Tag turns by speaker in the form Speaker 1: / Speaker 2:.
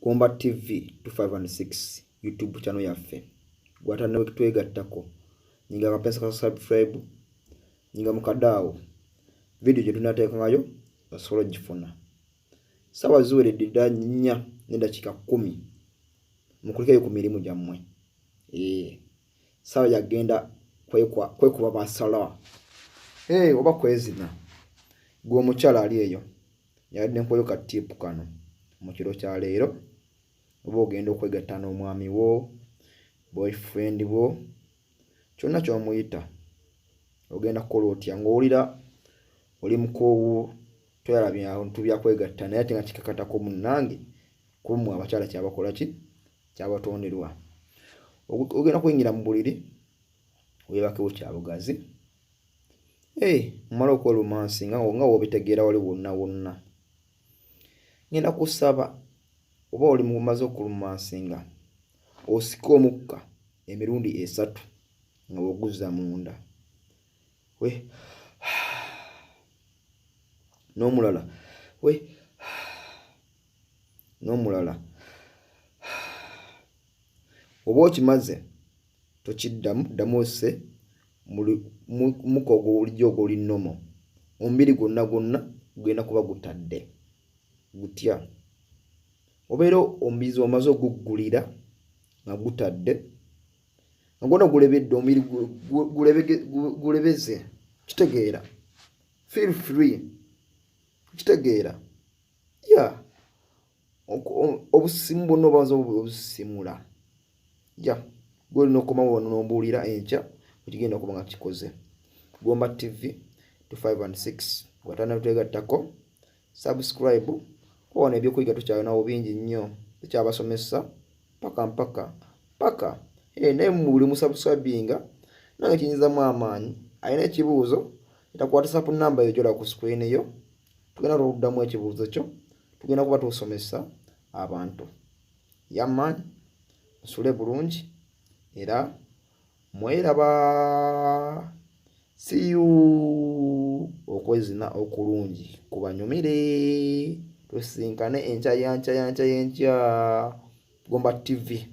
Speaker 1: Komba TV 256 YouTube channel yaffe. Gwatana wekitwegattako. Nyinga akapensa ka subscribe. Nyinga mukadaawo. Video gye tunateeka ngayo osobola gifuna. Sawa ziweredde ddala 4 n'eddakiika 10. Mukulikeyo ku mirimu gyammwe. Sawa yagenda kwekuba basala. Oba kwezina. Gwe omukyala ali eyo. Yadde nkoyo ka tip kano. Mu kiro kya leero. Oba ogenda okwegatta n'omwami wo, boyfriend wo, kyonna ky'omuyita. Ogenda kukola otya ng'owulira oli mukoowu toyalabye bintu bya kwegatta naye ate nga kikakatako munnange kuba mmwe abakyala kyabakola ki kyabatonderwa. Ogenda kuyingira mu buliri weebakewo kya bugazi. Mmala okukola romansi nga w'obitegeera wali wonna. Ngenda kusaba oba oli mumaze okulumansinga osika omukka emirundi 3 nga woguzza munda. N'omulala oba okimaze tokiddamu ddamu ose mukogo bulijjo ogw'oli nnomo omubiri gwonna gugenda kuba gutadde gutya. Obeera omubiri omaze oguggulira nga gutadde nga gwonna gulebedde omubiri gulebeze kitegeera. Feel free kitegeera. Obusimu bwonna obanza obusimula. Gwolina okomawo wano n'ombuulira enkya ekigenda okuba nga kikoze. Gomba TV 256 gwatana twegattako subscribe. Wano ebyokuyiga tukyalinawo bingi nnyo tukyabasomesa paka naye mu buli musubscribinga nange kiyinzamu amaanyi. Alina ekibuuzo takwata WhatsApp namba eyo gy'olaba ku screen eyo. Tugenda tuddamu ekibuuzo kyo tugenda kuba tusomesa abantu. Yamaanyi musule bulungi era mweraba. See you. Okwezina okulungi kubanyumire. Tusinkane enkya. Gomba TV.